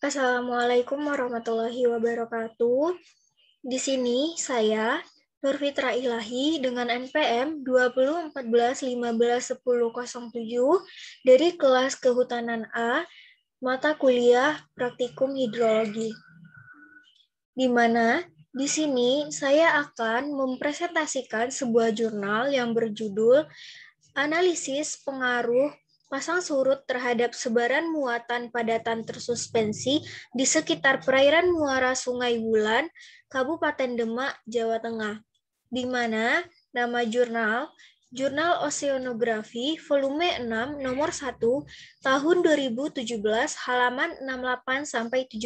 Assalamualaikum warahmatullahi wabarakatuh. Di sini saya, Nurfitra Ilahi dengan NPM 2014151007 dari kelas Kehutanan A, mata kuliah Praktikum Hidrologi. Di mana di sini saya akan mempresentasikan sebuah jurnal yang berjudul Analisis Pengaruh Pasang Surut terhadap Sebaran Muatan Padatan Tersuspensi di sekitar perairan muara Sungai Wulan, Kabupaten Demak, Jawa Tengah, di mana nama Jurnal Oceanografi Volume 6 Nomor 1 Tahun 2017 halaman 68-78.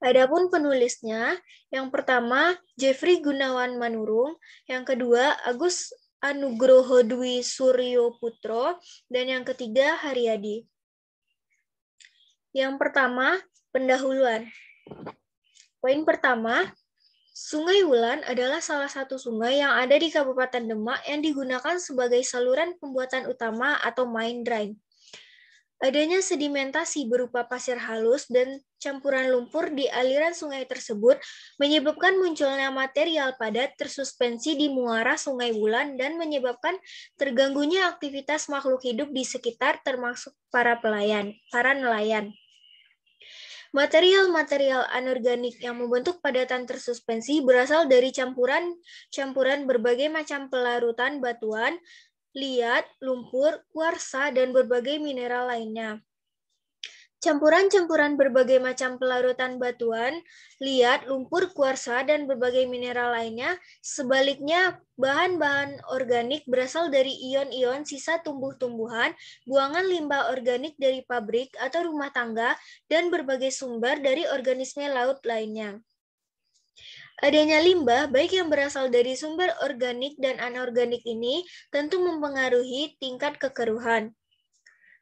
Adapun penulisnya, yang pertama Jeffrey Gunawan Manurung, yang kedua Agus Anugroho Dwi Suryo Putro, dan yang ketiga Haryadi. Yang pertama, pendahuluan. Poin pertama, Sungai Wulan adalah salah satu sungai yang ada di Kabupaten Demak yang digunakan sebagai saluran pembuatan utama atau main drain. Adanya sedimentasi berupa pasir halus dan campuran lumpur di aliran sungai tersebut menyebabkan munculnya material padat tersuspensi di muara Sungai Wulan dan menyebabkan terganggunya aktivitas makhluk hidup di sekitar termasuk para nelayan. Material-material anorganik yang membentuk padatan tersuspensi berasal dari campuran berbagai macam pelarutan batuan, liat, lumpur, kuarsa, dan berbagai mineral lainnya. Campuran-campuran berbagai macam pelarutan batuan, liat, lumpur, kuarsa, dan berbagai mineral lainnya, sebaliknya bahan-bahan organik berasal dari ion-ion sisa tumbuh-tumbuhan, buangan limbah organik dari pabrik atau rumah tangga, dan berbagai sumber dari organisme laut lainnya. Adanya limbah, baik yang berasal dari sumber organik dan anorganik ini, tentu mempengaruhi tingkat kekeruhan.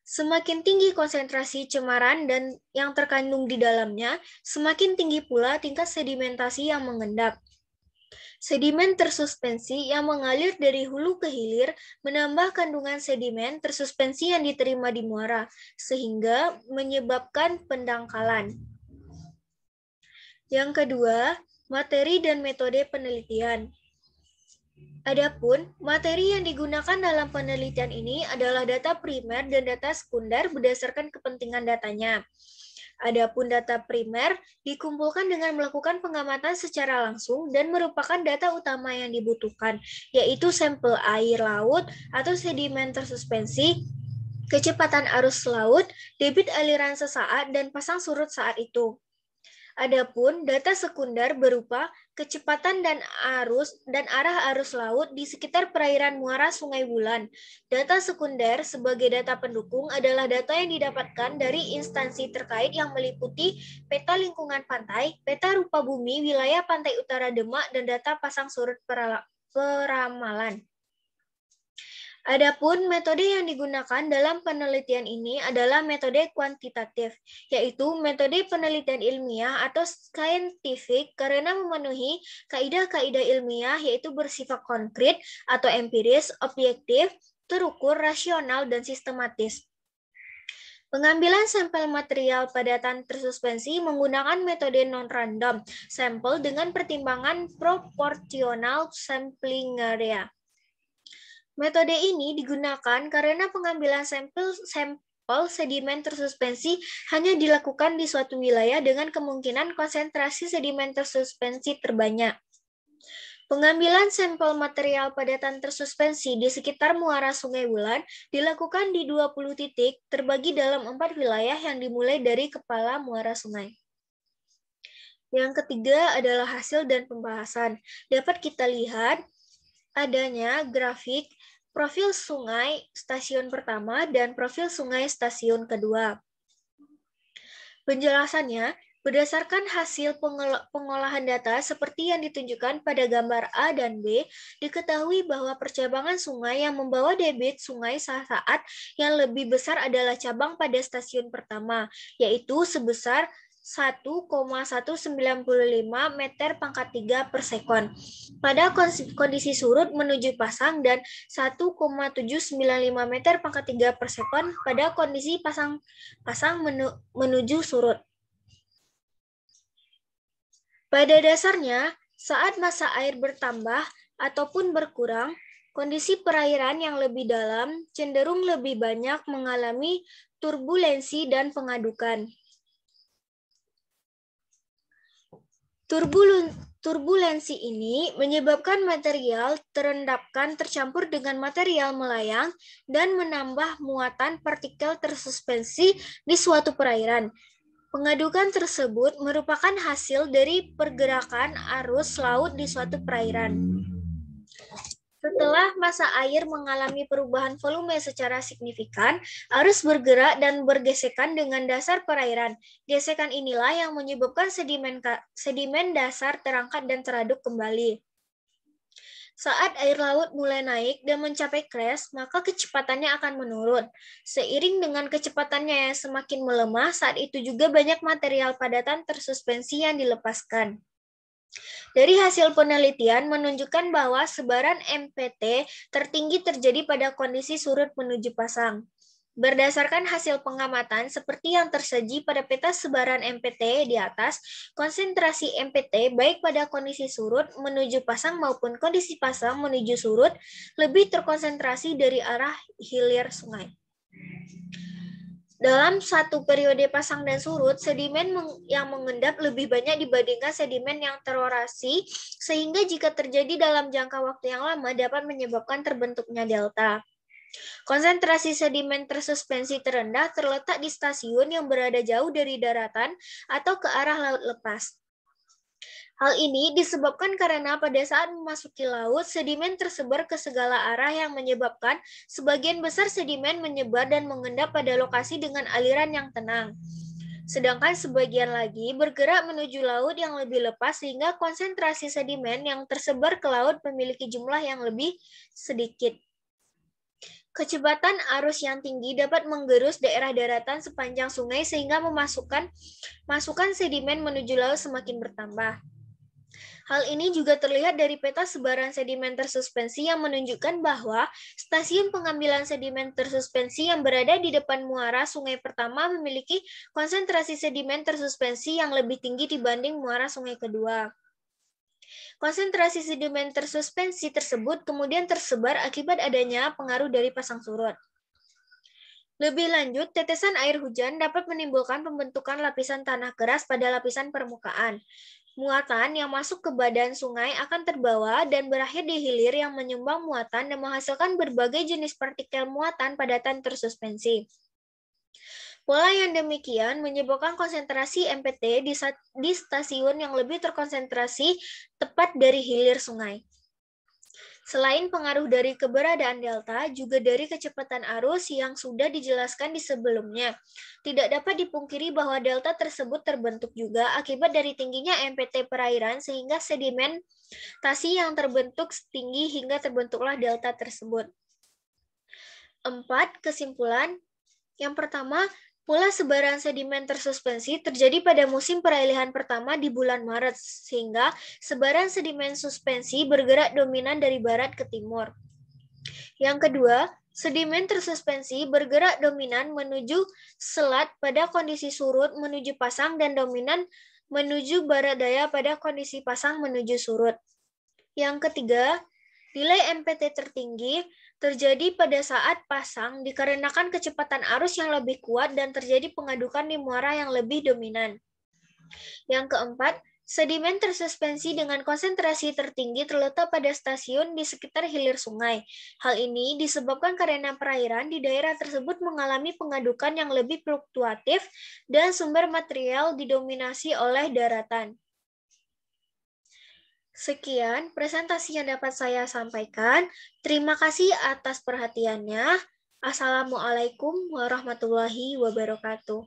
Semakin tinggi konsentrasi cemaran dan yang terkandung di dalamnya, semakin tinggi pula tingkat sedimentasi yang mengendap. Sedimen tersuspensi yang mengalir dari hulu ke hilir menambah kandungan sedimen tersuspensi yang diterima di muara, sehingga menyebabkan pendangkalan. Yang kedua, materi dan metode penelitian. Adapun, materi yang digunakan dalam penelitian ini adalah data primer dan data sekunder berdasarkan kepentingan datanya. Adapun data primer dikumpulkan dengan melakukan pengamatan secara langsung dan merupakan data utama yang dibutuhkan, yaitu sampel air laut atau sedimen tersuspensi, kecepatan arus laut, debit aliran sesaat, dan pasang surut saat itu. Adapun data sekunder berupa kecepatan dan arah arus laut di sekitar perairan muara Sungai Wulan. Data sekunder sebagai data pendukung adalah data yang didapatkan dari instansi terkait yang meliputi peta lingkungan pantai, peta rupa bumi wilayah pantai utara Demak, dan data pasang surut peramalan. Adapun metode yang digunakan dalam penelitian ini adalah metode kuantitatif, yaitu metode penelitian ilmiah atau scientific karena memenuhi kaidah-kaidah ilmiah yaitu bersifat konkret atau empiris, objektif, terukur, rasional, dan sistematis. Pengambilan sampel material padatan tersuspensi menggunakan metode non-random sampel dengan pertimbangan proportional sampling area. Metode ini digunakan karena pengambilan sampel sedimen tersuspensi hanya dilakukan di suatu wilayah dengan kemungkinan konsentrasi sedimen tersuspensi terbanyak. Pengambilan sampel material padatan tersuspensi di sekitar muara Sungai Wulan dilakukan di 20 titik terbagi dalam 4 wilayah yang dimulai dari kepala muara sungai. Yang ketiga adalah hasil dan pembahasan. Dapat kita lihat adanya grafik profil sungai stasiun pertama dan profil sungai stasiun kedua. Penjelasannya, berdasarkan hasil pengolahan data seperti yang ditunjukkan pada gambar A dan B, diketahui bahwa percabangan sungai yang membawa debit sungai saat yang lebih besar adalah cabang pada stasiun pertama, yaitu sebesar 1,195 meter pangkat 3 per sekon pada kondisi surut menuju pasang dan 1,795 meter pangkat 3 per sekon pada kondisi pasang menuju surut. Pada dasarnya, saat massa air bertambah ataupun berkurang, kondisi perairan yang lebih dalam cenderung lebih banyak mengalami turbulensi dan pengadukan. Turbulensi ini menyebabkan material terendapkan tercampur dengan material melayang dan menambah muatan partikel tersuspensi di suatu perairan. Pengadukan tersebut merupakan hasil dari pergerakan arus laut di suatu perairan. Setelah massa air mengalami perubahan volume secara signifikan, arus bergerak dan bergesekan dengan dasar perairan. Gesekan inilah yang menyebabkan sedimen dasar terangkat dan teraduk kembali. Saat air laut mulai naik dan mencapai kres, maka kecepatannya akan menurun. Seiring dengan kecepatannya yang semakin melemah, saat itu juga banyak material padatan tersuspensi yang dilepaskan. Dari hasil penelitian menunjukkan bahwa sebaran MPT tertinggi terjadi pada kondisi surut menuju pasang. Berdasarkan hasil pengamatan seperti yang tersaji pada peta sebaran MPT di atas, konsentrasi MPT baik pada kondisi surut menuju pasang maupun kondisi pasang menuju surut lebih terkonsentrasi dari arah hilir sungai. Dalam satu periode pasang dan surut, sedimen yang mengendap lebih banyak dibandingkan sedimen yang terorasi, sehingga jika terjadi dalam jangka waktu yang lama dapat menyebabkan terbentuknya delta. Konsentrasi sedimen tersuspensi terendah terletak di stasiun yang berada jauh dari daratan atau ke arah laut lepas. Hal ini disebabkan karena pada saat memasuki laut, sedimen tersebar ke segala arah yang menyebabkan sebagian besar sedimen menyebar dan mengendap pada lokasi dengan aliran yang tenang. Sedangkan sebagian lagi bergerak menuju laut yang lebih lepas sehingga konsentrasi sedimen yang tersebar ke laut memiliki jumlah yang lebih sedikit. Kecepatan arus yang tinggi dapat menggerus daerah daratan sepanjang sungai sehingga masukan sedimen menuju laut semakin bertambah. Hal ini juga terlihat dari peta sebaran sedimen tersuspensi yang menunjukkan bahwa stasiun pengambilan sedimen tersuspensi yang berada di depan muara sungai pertama memiliki konsentrasi sedimen tersuspensi yang lebih tinggi dibanding muara sungai kedua. Konsentrasi sedimen tersuspensi tersebut kemudian tersebar akibat adanya pengaruh dari pasang surut. Lebih lanjut, tetesan air hujan dapat menimbulkan pembentukan lapisan tanah keras pada lapisan permukaan. Muatan yang masuk ke badan sungai akan terbawa dan berakhir di hilir yang menyumbang muatan dan menghasilkan berbagai jenis partikel muatan padatan tersuspensi. Pola yang demikian menyebabkan konsentrasi MPT di stasiun yang lebih terkonsentrasi tepat dari hilir sungai. Selain pengaruh dari keberadaan delta, juga dari kecepatan arus yang sudah dijelaskan di sebelumnya. Tidak dapat dipungkiri bahwa delta tersebut terbentuk juga akibat dari tingginya MPT perairan sehingga sedimentasi yang terbentuk tinggi hingga terbentuklah delta tersebut. 4. Kesimpulan. Yang pertama, pola sebaran sedimen tersuspensi terjadi pada musim peralihan pertama di bulan Maret, sehingga sebaran sedimen suspensi bergerak dominan dari barat ke timur. Yang kedua, sedimen tersuspensi bergerak dominan menuju selat pada kondisi surut menuju pasang dan dominan menuju barat daya pada kondisi pasang menuju surut. Yang ketiga, nilai MPT tertinggi terjadi pada saat pasang dikarenakan kecepatan arus yang lebih kuat dan terjadi pengadukan di muara yang lebih dominan. Yang keempat, sedimen tersuspensi dengan konsentrasi tertinggi terletak pada stasiun di sekitar hilir sungai. Hal ini disebabkan karena perairan di daerah tersebut mengalami pengadukan yang lebih fluktuatif dan sumber material didominasi oleh daratan. Sekian presentasi yang dapat saya sampaikan. Terima kasih atas perhatiannya. Assalamualaikum warahmatullahi wabarakatuh.